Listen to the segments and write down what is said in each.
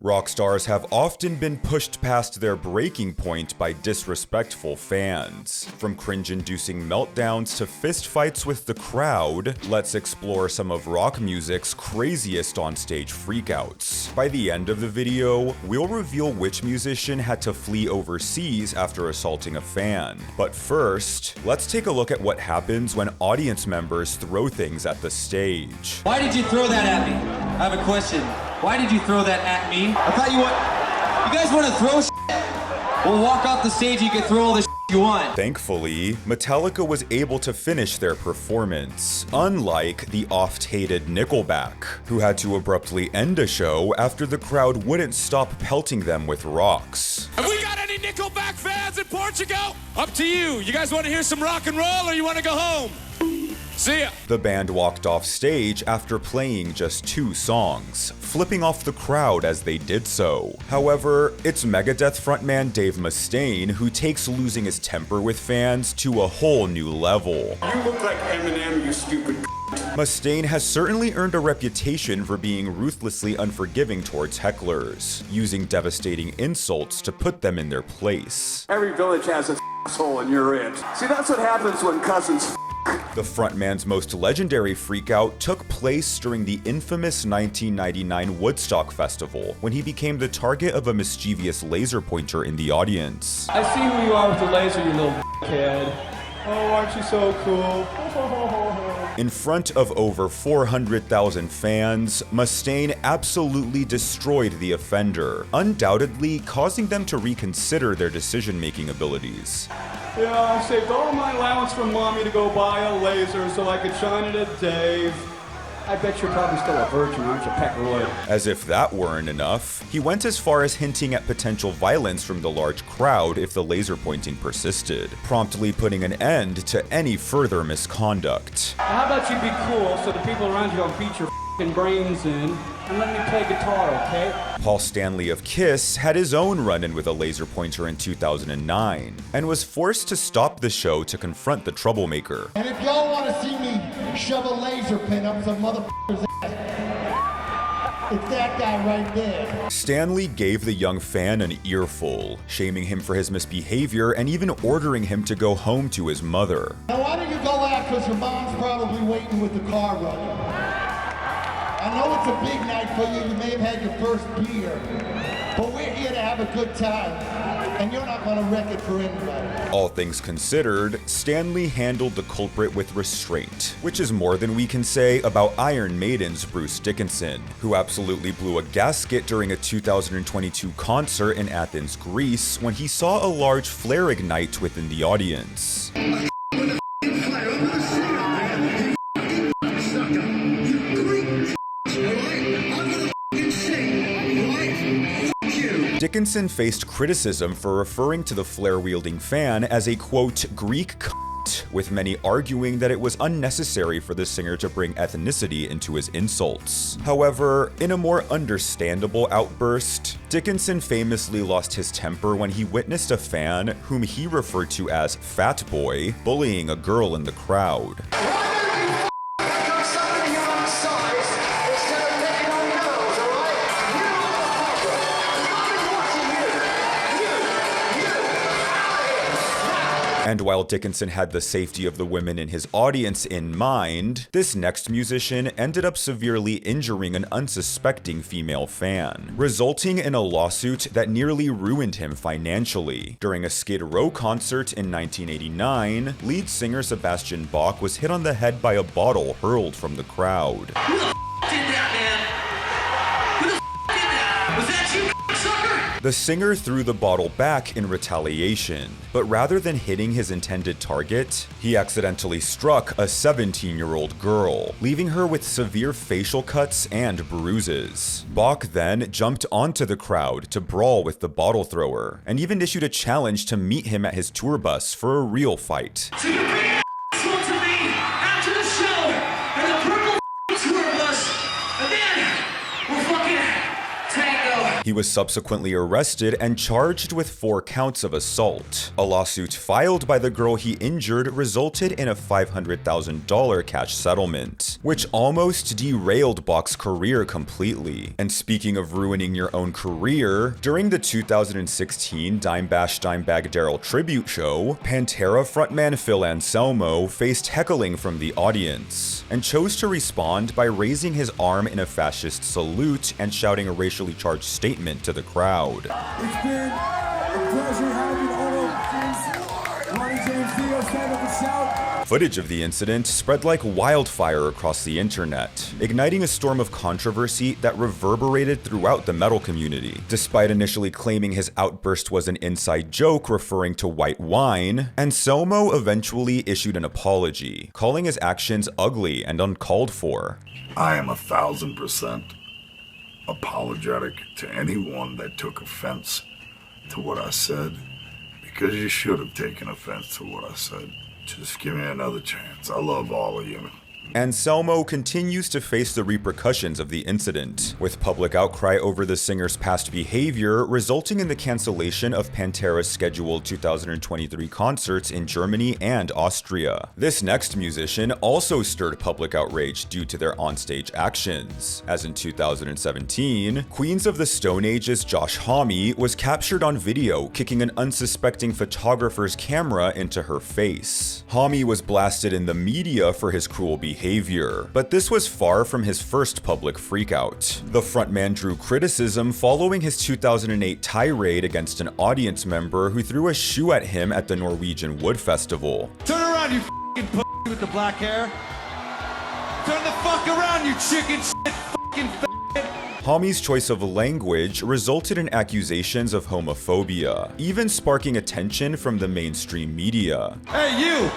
Rock stars have often been pushed past their breaking point by disrespectful fans. From cringe-inducing meltdowns to fistfights with the crowd, let's explore some of rock music's craziest onstage freakouts. By the end of the video, we'll reveal which musician had to flee overseas after assaulting a fan. But first, let's take a look at what happens when audience members throw things at the stage. Why did you throw that at me? I have a question. Why did you throw that at me? I thought you guys want to throw shit? We'll walk off the stage, you can throw all the shit you want. Thankfully, Metallica was able to finish their performance, unlike the oft-hated Nickelback, who had to abruptly end a show after the crowd wouldn't stop pelting them with rocks. Have we got any Nickelback fans in Portugal? Up to you. You guys want to hear some rock and roll or you want to go home? See ya. The band walked off stage after playing just 2 songs, flipping off the crowd as they did so. However, it's Megadeth frontman Dave Mustaine who takes losing his temper with fans to a whole new level. You look like Eminem, you stupid Mustaine has certainly earned a reputation for being ruthlessly unforgiving towards hecklers, using devastating insults to put them in their place. Every village has a asshole and you're it. See, that's what happens when cousins The frontman's most legendary freakout took place during the infamous 1999 Woodstock Festival, when he became the target of a mischievous laser pointer in the audience. I see who you are with the laser, you little kid. Oh, aren't you so cool? In front of over 400,000 fans, Mustaine absolutely destroyed the offender, undoubtedly causing them to reconsider their decision-making abilities. Yeah, I saved all my allowance from mommy to go buy a laser so I could shine it at Dave. I bet you're probably still a virgin, aren't you, Peckeroid? As if that weren't enough, he went as far as hinting at potential violence from the large crowd if the laser pointing persisted, promptly putting an end to any further misconduct. How about you be cool so the people around you don't beat your f***ing brains in and let me play guitar, okay? Paul Stanley of Kiss had his own run-in with a laser pointer in 2009, and was forced to stop the show to confront the troublemaker. And if y'all want to see me shove a laser pin up some motherfucker's ass, it's that guy right there. Stanley gave the young fan an earful, shaming him for his misbehavior and even ordering him to go home to his mother. Now why don't you go out, because your mom's probably waiting with the car running. I know it's a big night for you, you may have had your first beer, but we're here to have a good time, and you're not gonna wreck it for anybody. All things considered, Stanley handled the culprit with restraint, which is more than we can say about Iron Maiden's Bruce Dickinson, who absolutely blew a gasket during a 2022 concert in Athens, Greece, when he saw a large flare ignite within the audience. Dickinson faced criticism for referring to the flare-wielding fan as a, quote, Greek cunt, with many arguing that it was unnecessary for the singer to bring ethnicity into his insults. However, in a more understandable outburst, Dickinson famously lost his temper when he witnessed a fan, whom he referred to as Fat Boy, bullying a girl in the crowd. And while Dickinson had the safety of the women in his audience in mind, this next musician ended up severely injuring an unsuspecting female fan, resulting in a lawsuit that nearly ruined him financially. During a Skid Row concert in 1989, lead singer Sebastian Bach was hit on the head by a bottle hurled from the crowd. Who the f*** did that, man? Who the f*** did that? Was that you, sucker? The singer threw the bottle back in retaliation, but rather than hitting his intended target, he accidentally struck a 17-year-old girl, leaving her with severe facial cuts and bruises. Bach then jumped onto the crowd to brawl with the bottle thrower, and even issued a challenge to meet him at his tour bus for a real fight. So you bring an asshole to me after the show and the purple tour bus, and then we'll fucking tango. He was subsequently arrested and charged with 4 counts of assault. A lawsuit filed by the girl he injured resulted in a $500,000 cash settlement, which almost derailed Bach's career completely. And speaking of ruining your own career, during the 2016 Dimebag Darrell tribute show, Pantera frontman Phil Anselmo faced heckling from the audience, and chose to respond by raising his arm in a fascist salute and shouting a racially charged statement to the crowd. It's been a pleasure having all of these Ronnie James Dio stand up and shout. Footage of the incident spread like wildfire across the internet, igniting a storm of controversy that reverberated throughout the metal community. Despite initially claiming his outburst was an inside joke referring to white wine, Anselmo eventually issued an apology, calling his actions ugly and uncalled for. I am 1,000% apologetic to anyone that took offense to what I said, because you should have taken offense to what I said. Just give me another chance. I love all of you. Anselmo continues to face the repercussions of the incident, with public outcry over the singer's past behavior resulting in the cancellation of Pantera's scheduled 2023 concerts in Germany and Austria. This next musician also stirred public outrage due to their onstage actions, as in 2017, Queens of the Stone Age's Josh Homme was captured on video kicking an unsuspecting photographer's camera into her face. Homme was blasted in the media for his cruel behavior, but this was far from his first public freakout. The frontman drew criticism following his 2008 tirade against an audience member who threw a shoe at him at the Norwegian Wood Festival. Turn around, you f***ing pussy with the black hair. Turn the fuck around, you chicken shit f***ing f***. Homme's choice of language resulted in accusations of homophobia, even sparking attention from the mainstream media. Hey, you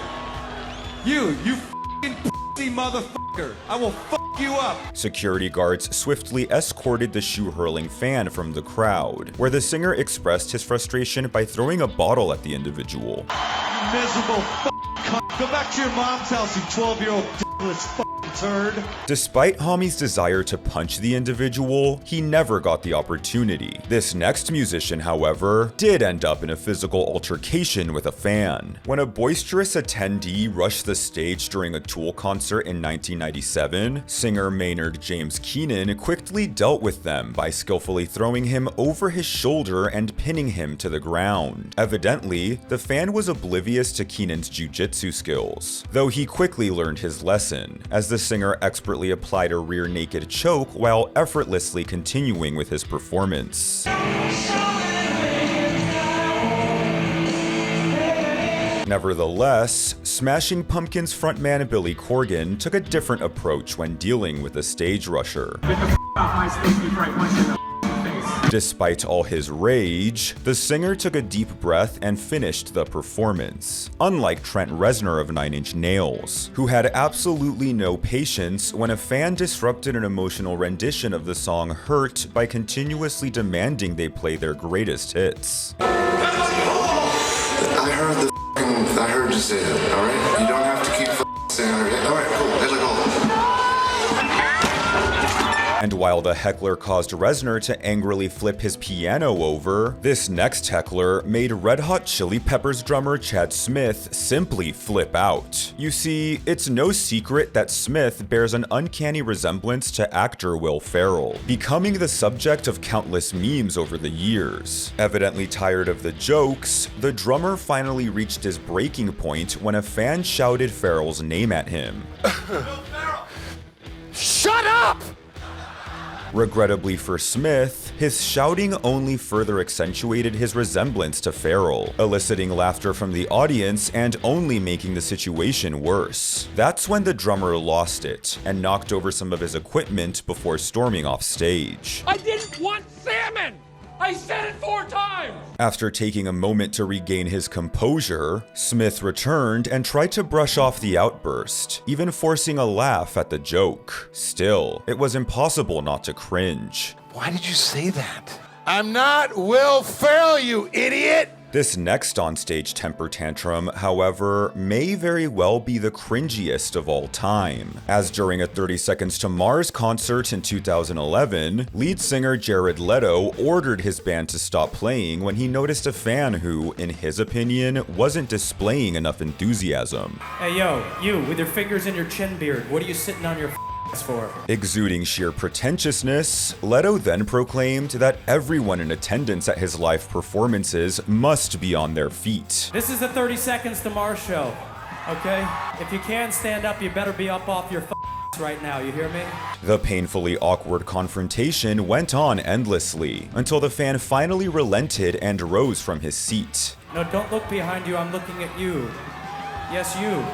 f***ing pussy motherfucker. I will fuck you up. Security guards swiftly escorted the shoe-hurling fan from the crowd, where the singer expressed his frustration by throwing a bottle at the individual. You miserable f***ing cunt. Go back to your mom's house, you 12-year-old dickless f***ing turd. Despite Homme's desire to punch the individual, he never got the opportunity. This next musician, however, did end up in a physical altercation with a fan. When a boisterous attendee rushed the stage during a Tool concert in 1997, singer Maynard James Keenan quickly dealt with them by skillfully throwing him over his shoulder and pinning him to the ground. Evidently, the fan was oblivious to Keenan's jiu-jitsu skills, though he quickly learned his lesson, as the singer expertly applied a rear naked choke while effortlessly continuing with his performance. Nevertheless, Smashing Pumpkins frontman Billy Corgan took a different approach when dealing with a stage rusher. Get the f off my stage before I punch you in the face. Despite all his rage, the singer took a deep breath and finished the performance, unlike Trent Reznor of Nine Inch Nails, who had absolutely no patience when a fan disrupted an emotional rendition of the song Hurt by continuously demanding they play their greatest hits. I heard you say that, alright? You don't have to keep saying it. Alright, cool. Hey, look, hold on. And while the heckler caused Reznor to angrily flip his piano over, this next heckler made Red Hot Chili Peppers drummer Chad Smith simply flip out. You see, it's no secret that Smith bears an uncanny resemblance to actor Will Ferrell, becoming the subject of countless memes over the years. Evidently tired of the jokes, the drummer finally reached his breaking point when a fan shouted Ferrell's name at him. Shut up! Regrettably for Smith, his shouting only further accentuated his resemblance to Ferrell, eliciting laughter from the audience and only making the situation worse. That's when the drummer lost it and knocked over some of his equipment before storming off stage. I didn't want salmon! I said it 4 times! After taking a moment to regain his composure, Smith returned and tried to brush off the outburst, even forcing a laugh at the joke. Still, it was impossible not to cringe. Why did you say that? I'm not Will Ferrell, you idiot! This next onstage temper tantrum, however, may very well be the cringiest of all time, as during a 30 Seconds to Mars concert in 2011, lead singer Jared Leto ordered his band to stop playing when he noticed a fan who, in his opinion, wasn't displaying enough enthusiasm. Hey yo, you with your fingers in your chin beard, what are you sitting on your ass for? Exuding sheer pretentiousness, Leto then proclaimed that everyone in attendance at his live performances must be on their feet. This is the 30 Seconds to Mars show, okay? If you can stand up, you better be up off your ass right now, you hear me? The painfully awkward confrontation went on endlessly, until the fan finally relented and rose from his seat. No, don't look behind you, I'm looking at you. Yes, you.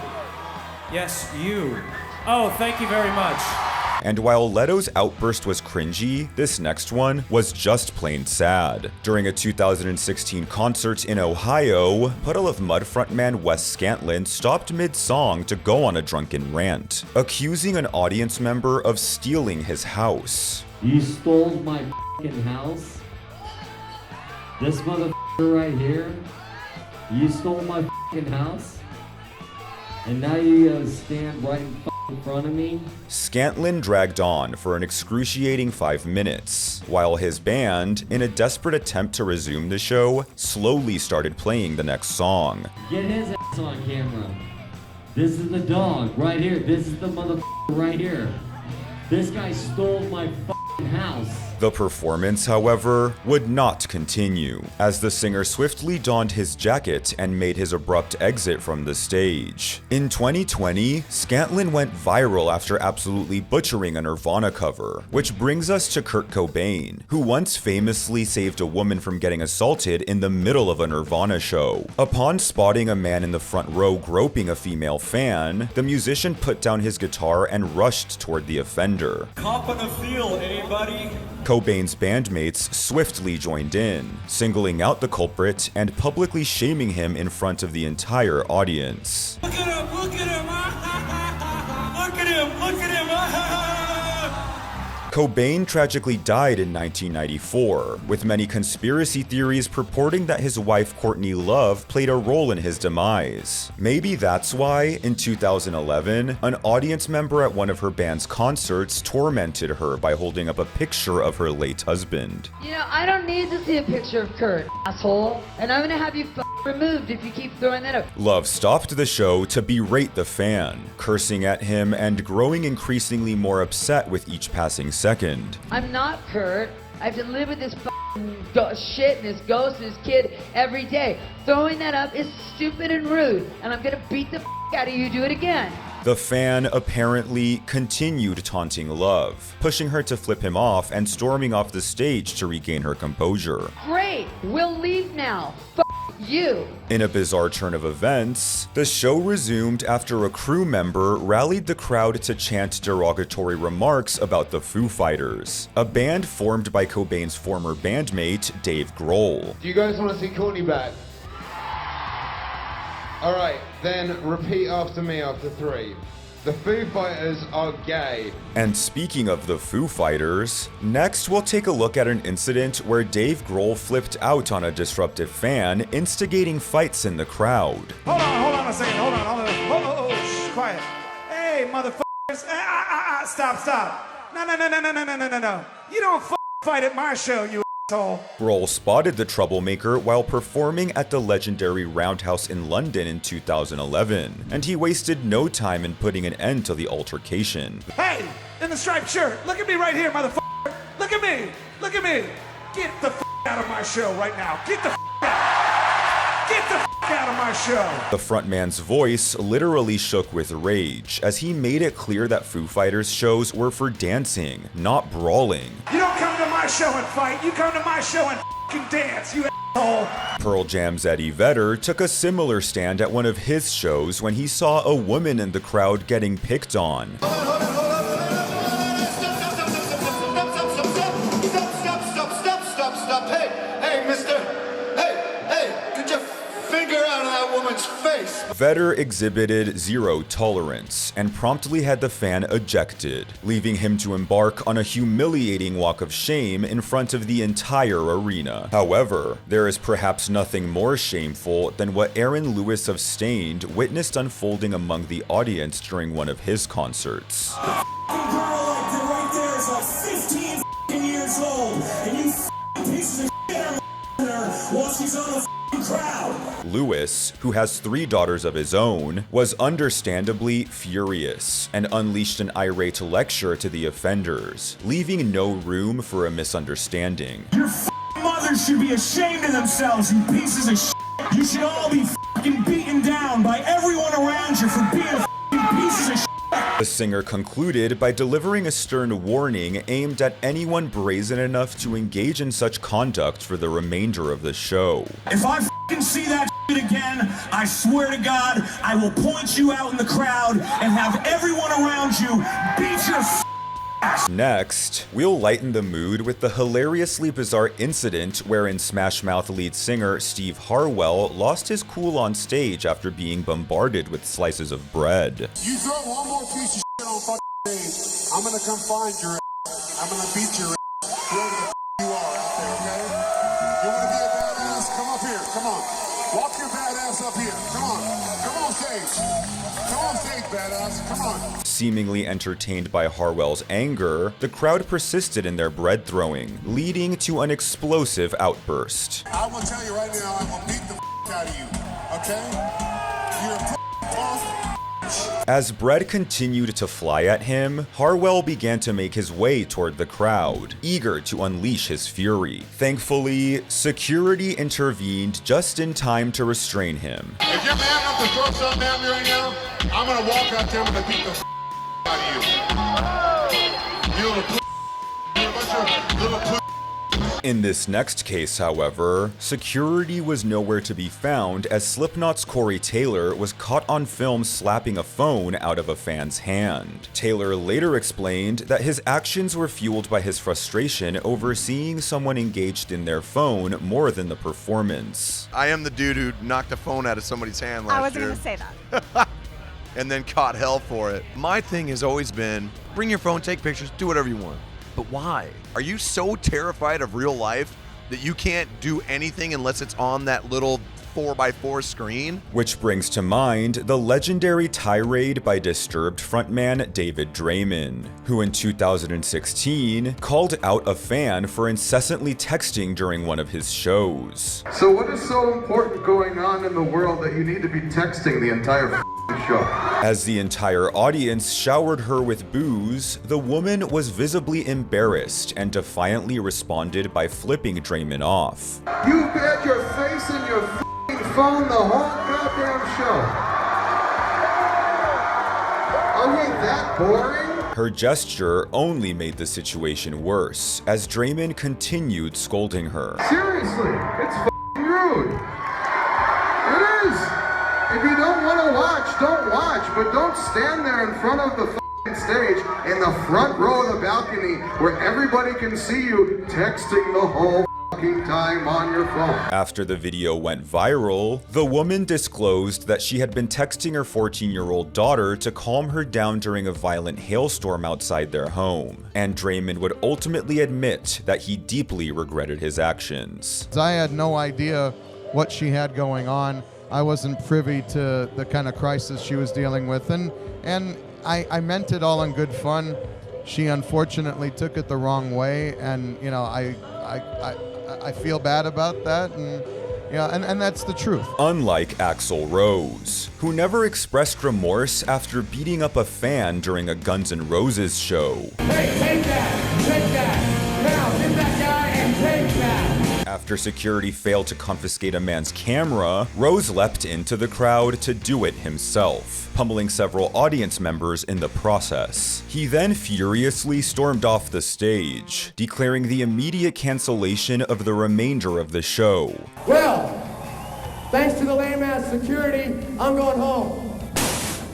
Yes, you. Oh, thank you very much. And while Leto's outburst was cringy, this next one was just plain sad. During a 2016 concert in Ohio, Puddle of Mudd frontman Wes Scantlin stopped mid-song to go on a drunken rant, accusing an audience member of stealing his house. You stole my fucking house? This motherfucker right here? You stole my fucking house? And now you stand right in front of me? Scantlin dragged on for an excruciating 5 minutes, while his band, in a desperate attempt to resume the show, slowly started playing the next song. Get his ass on camera. This is the dog right here. This is the motherfucker right here. This guy stole my fucking house. The performance, however, would not continue, as the singer swiftly donned his jacket and made his abrupt exit from the stage. In 2020, Scantlin went viral after absolutely butchering a Nirvana cover, which brings us to Kurt Cobain, who once famously saved a woman from getting assaulted in the middle of a Nirvana show. Upon spotting a man in the front row groping a female fan, the musician put down his guitar and rushed toward the offender. Cop on the field, anybody? Cobain's bandmates swiftly joined in, singling out the culprit and publicly shaming him in front of the entire audience. Look at him! Look at him! Look at him! Look at him! Cobain tragically died in 1994, with many conspiracy theories purporting that his wife Courtney Love played a role in his demise. Maybe that's why, in 2011, an audience member at one of her band's concerts tormented her by holding up a picture of her late husband. You know, I don't need to see a picture of Kurt, asshole, and I'm gonna have you removed if you keep throwing that up. Love stopped the show to berate the fan, cursing at him and growing increasingly more upset with each passing second. I'm not Kurt. I have to live with this shit and this ghost and this kid every day. Throwing that up is stupid and rude, and I'm gonna beat the out of you. Do it again. The fan apparently continued taunting Love, pushing her to flip him off and storming off the stage to regain her composure. Great, we'll leave now. You. In a bizarre turn of events, the show resumed after a crew member rallied the crowd to chant derogatory remarks about the Foo Fighters, a band formed by Cobain's former bandmate, Dave Grohl. Do you guys want to see Courtney back? Alright, then repeat after me after 3. The Foo Fighters are gay. And speaking of the Foo Fighters, next we'll take a look at an incident where Dave Grohl flipped out on a disruptive fan, instigating fights in the crowd. Hold on a second, hold on. Shh, quiet. Hey, motherfuckers, stop. No. You don't fight at my show, you asshole. Grohl spotted the troublemaker while performing at the legendary Roundhouse in London in 2011, and he wasted no time in putting an end to the altercation. Hey, in the striped shirt, look at me right here, motherfucker. Look at me. Get the out of my show right now. Get the out. Get the out of my show. The frontman's voice literally shook with rage as he made it clear that Foo Fighters shows were for dancing, not brawling. You don't come to my show and fight, you come to my show and fucking dance, you asshole. Pearl Jam's Eddie Vedder took a similar stand at one of his shows when he saw a woman in the crowd getting picked on. Stop. Hey, mister. Hey, get your finger out of that woman's face. Vedder exhibited zero tolerance and promptly had the fan ejected, leaving him to embark on a humiliating walk of shame in front of the entire arena. However, there is perhaps nothing more shameful than what Aaron Lewis of Stained witnessed unfolding among the audience during one of his concerts. Girl like that right there is like 15 years old, and you pieces of shit are while she's on the crowd. Lewis, who has 3 daughters of his own, was understandably furious and unleashed an irate lecture to the offenders, leaving no room for a misunderstanding. Your mothers should be ashamed of themselves, you pieces of shit. You should all be beaten down by everyone around you for being pieces of shit. The singer concluded by delivering a stern warning aimed at anyone brazen enough to engage in such conduct for the remainder of the show. If I see that shit again, I swear to God, I will point you out in the crowd and have everyone around you beat your ass. Next, we'll lighten the mood with the hilariously bizarre incident wherein Smash Mouth lead singer Steve Harwell lost his cool on stage after being bombarded with slices of bread. You throw one more piece of shit on fucking stage, I'm gonna come find your ass. I'm gonna beat your ass. Whoever the you are out there, okay? You wanna be a badass? Come up here, come on. Walk your badass up here. Come on. Come on stage. Come on stage, badass. Come on. Seemingly entertained by Harwell's anger, the crowd persisted in their bread throwing, leading to an explosive outburst. I will tell you right now, I will beat the out of you, okay? You're a As bread continued to fly at him, Harwell began to make his way toward the crowd, eager to unleash his fury. Thankfully, security intervened just in time to restrain him. If you're man enough to throw something at me right now, I'm gonna walk out there and I'm gonna beat the out of you. You little you're a bunch of little In this next case, however, security was nowhere to be found as Slipknot's Corey Taylor was caught on film slapping a phone out of a fan's hand. Taylor later explained that his actions were fueled by his frustration over seeing someone engaged in their phone more than the performance. I am the dude who knocked a phone out of somebody's hand last year. I wasn't going to say that. And then caught hell for it. My thing has always been, bring your phone, take pictures, do whatever you want. But why? Are you so terrified of real life that you can't do anything unless it's on that little 4x4 screen? Which brings to mind the legendary tirade by Disturbed frontman David Draymond, who in 2016 called out a fan for incessantly texting during one of his shows. So what is so important going on in the world that you need to be texting the entire show? As the entire audience showered her with boos, the woman was visibly embarrassed and defiantly responded by flipping Draymond off. You've had your face in your phone the whole goddamn show. Are we that boring? Her gesture only made the situation worse, as Draymond continued scolding her. Seriously, it's rude. It is. If you don't want to watch, don't watch, but don't stand there in front of the stage in the front row of the balcony where everybody can see you texting the whole time on your phone. After the video went viral, the woman disclosed that she had been texting her 14-year-old daughter to calm her down during a violent hailstorm outside their home, and Draymond would ultimately admit that he deeply regretted his actions. I had no idea what she had going on. I wasn't privy to the kind of crisis she was dealing with, and I meant it all in good fun. She unfortunately took it the wrong way, and you know, I feel bad about that, and yeah, and that's the truth. Unlike Axl Rose, who never expressed remorse after beating up a fan during a Guns N' Roses show. Hey, take that, now get that guy and take that. After security failed to confiscate a man's camera, Rose leapt into the crowd to do it himself, pummeling several audience members in the process. He then furiously stormed off the stage, declaring the immediate cancellation of the remainder of the show. Well, thanks to the lame-ass security, I'm going home.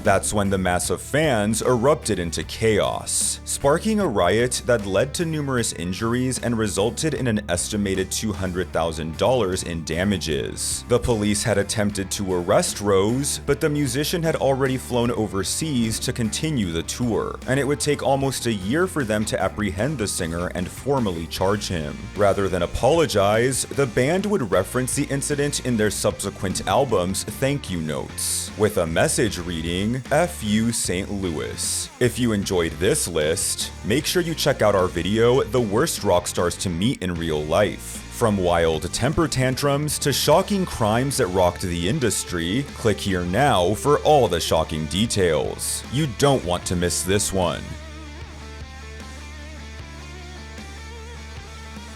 That's when the mass of fans erupted into chaos, sparking a riot that led to numerous injuries and resulted in an estimated $200,000 in damages. The police had attempted to arrest Rose, but the musician had already flown overseas to continue the tour, and it would take almost a year for them to apprehend the singer and formally charge him. Rather than apologize, the band would reference the incident in their subsequent album's thank you notes, with a message reading, "F you St. Louis." If you enjoyed this list, make sure you check out our video, The Worst Rock Stars to Meet in Real Life. From wild temper tantrums to shocking crimes that rocked the industry, click here now for all the shocking details. You don't want to miss this one.